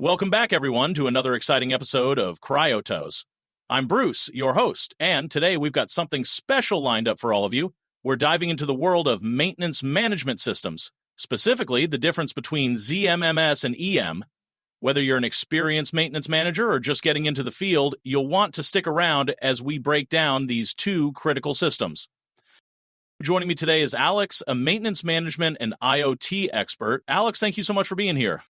Welcome back, everyone, to another exciting episode of CryoToes. I'm Bruce, your host, and today we've got something special lined up for all of you. We're diving into the world of maintenance management systems, specifically the difference between CMMS and EAM. Whether you're an experienced maintenance manager or just getting into the field, you'll want to stick around as we break down these two critical systems. Joining me today is Alex, a maintenance management and IoT expert. Alex, thank you so much for being here.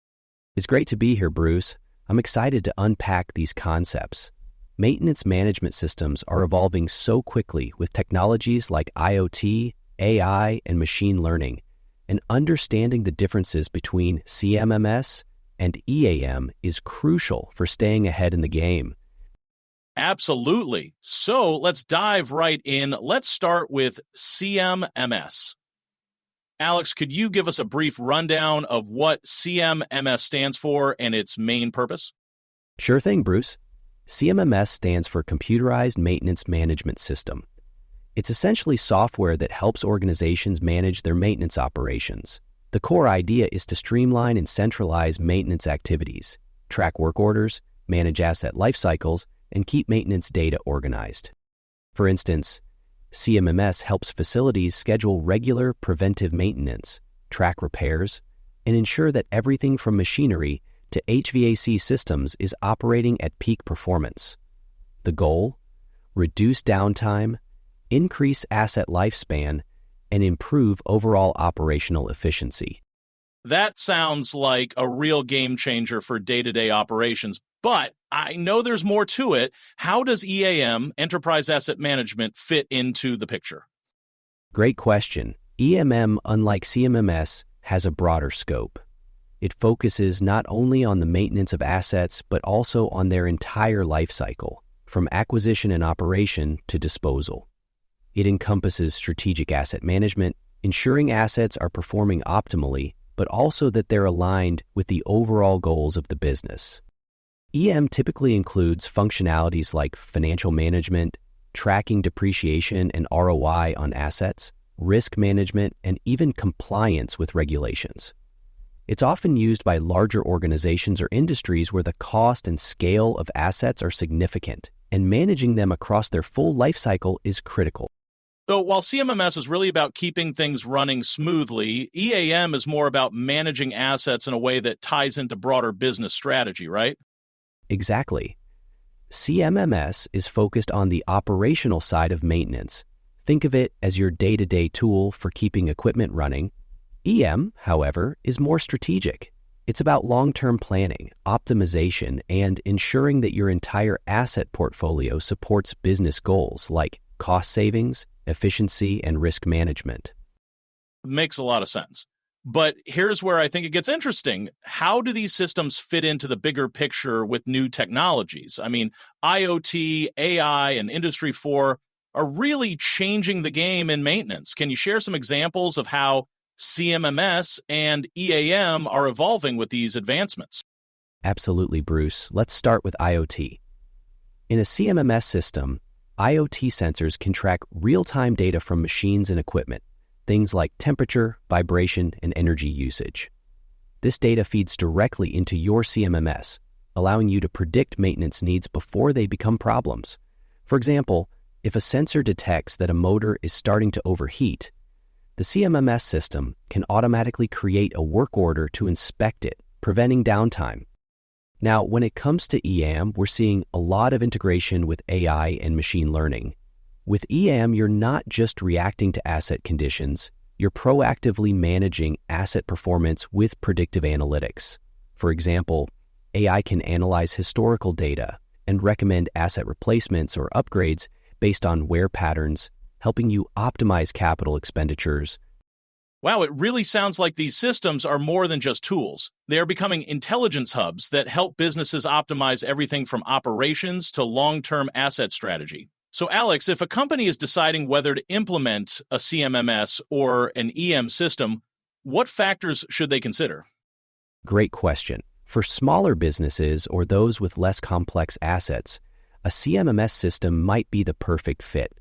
It's great to be here, Bruce. I'm excited to unpack these concepts. Maintenance management systems are evolving so quickly with technologies like IoT, AI, and machine learning, and understanding the differences between CMMS and EAM is crucial for staying ahead in the game. Absolutely. So let's dive right in. Let's start with CMMS. Alex, could you give us a brief rundown of what CMMS stands for and its main purpose? Sure thing, Bruce. CMMS stands for Computerized Maintenance Management System. It's essentially software that helps organizations manage their maintenance operations. The core idea is to streamline and centralize maintenance activities, track work orders, manage asset life cycles, and keep maintenance data organized. For instance, CMMS helps facilities schedule regular preventive maintenance, track repairs, and ensure that everything from machinery to HVAC systems is operating at peak performance. The goal? Reduce downtime, increase asset lifespan, and improve overall operational efficiency. That sounds like a real game changer for day-to-day operations, but I know there's more to it. How does EAM, Enterprise Asset Management, fit into the picture? Great question. EAM, unlike CMMS, has a broader scope. It focuses not only on the maintenance of assets, but also on their entire life cycle, from acquisition and operation to disposal. It encompasses strategic asset management, ensuring assets are performing optimally, but also that they're aligned with the overall goals of the business. EAM typically includes functionalities like financial management, tracking depreciation and ROI on assets, risk management, and even compliance with regulations. It's often used by larger organizations or industries where the cost and scale of assets are significant, and managing them across their full life cycle is critical. So while CMMS is really about keeping things running smoothly, EAM is more about managing assets in a way that ties into broader business strategy, right? Exactly. CMMS is focused on the operational side of maintenance. Think of it as your day-to-day tool for keeping equipment running. EAM, however, is more strategic. It's about long-term planning, optimization, and ensuring that your entire asset portfolio supports business goals like cost savings, efficiency, and risk management. Makes a lot of sense. But here's where I think it gets interesting. How do these systems fit into the bigger picture with new technologies? I mean, IoT, AI, and Industry 4 are really changing the game in maintenance. Can you share some examples of how CMMS and EAM are evolving with these advancements? Absolutely, Bruce. Let's start with IoT. In a CMMS system, IoT sensors can track real-time data from machines and equipment, things like temperature, vibration, and energy usage. This data feeds directly into your CMMS, allowing you to predict maintenance needs before they become problems. For example, if a sensor detects that a motor is starting to overheat, the CMMS system can automatically create a work order to inspect it, preventing downtime. Now, when it comes to EAM, we're seeing a lot of integration with AI and machine learning. With EAM, you're not just reacting to asset conditions, you're proactively managing asset performance with predictive analytics. For example, AI can analyze historical data and recommend asset replacements or upgrades based on wear patterns, helping you optimize capital expenditures. Wow, it really sounds like these systems are more than just tools. They are becoming intelligence hubs that help businesses optimize everything from operations to long-term asset strategy. So Alex, if a company is deciding whether to implement a CMMS or an EAM system, what factors should they consider? Great question. For smaller businesses or those with less complex assets, a CMMS system might be the perfect fit.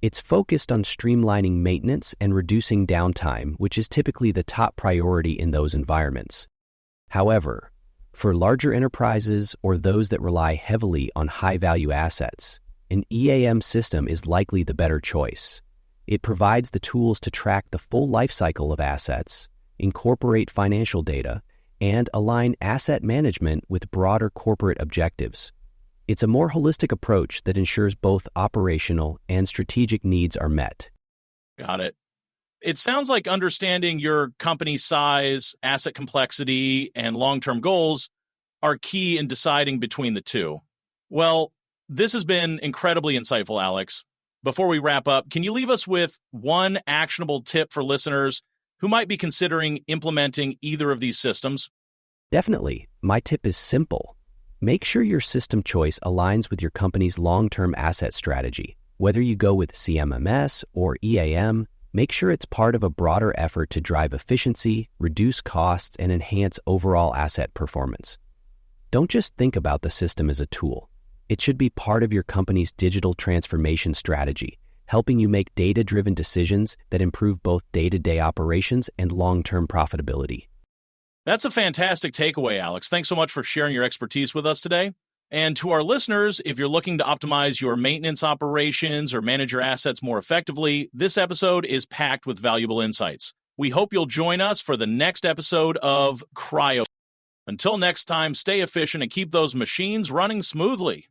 It's focused on streamlining maintenance and reducing downtime, which is typically the top priority in those environments. However, For larger enterprises or those that rely heavily on high-value assets, an EAM system is likely the better choice. It provides the tools to track the full lifecycle of assets, incorporate financial data, and align asset management with broader corporate objectives. It's a more holistic approach that ensures both operational and strategic needs are met. Got it. It sounds like understanding your company's size, asset complexity, and long-term goals are key in deciding between the two. Well, this has been incredibly insightful, Alex. Before we wrap up, can you leave us with one actionable tip for listeners who might be considering implementing either of these systems? Definitely. My tip is simple. Make sure your system choice aligns with your company's long-term asset strategy. Whether you go with CMMS or EAM, make sure it's part of a broader effort to drive efficiency, reduce costs, and enhance overall asset performance. Don't just think about the system as a tool. It should be part of your company's digital transformation strategy, helping you make data-driven decisions that improve both day-to-day operations and long-term profitability. That's a fantastic takeaway, Alex. Thanks so much for sharing your expertise with us today. And to our listeners, if you're looking to optimize your maintenance operations or manage your assets more effectively, this episode is packed with valuable insights. We hope you'll join us for the next episode of Cryo. Until next time, stay efficient and keep those machines running smoothly.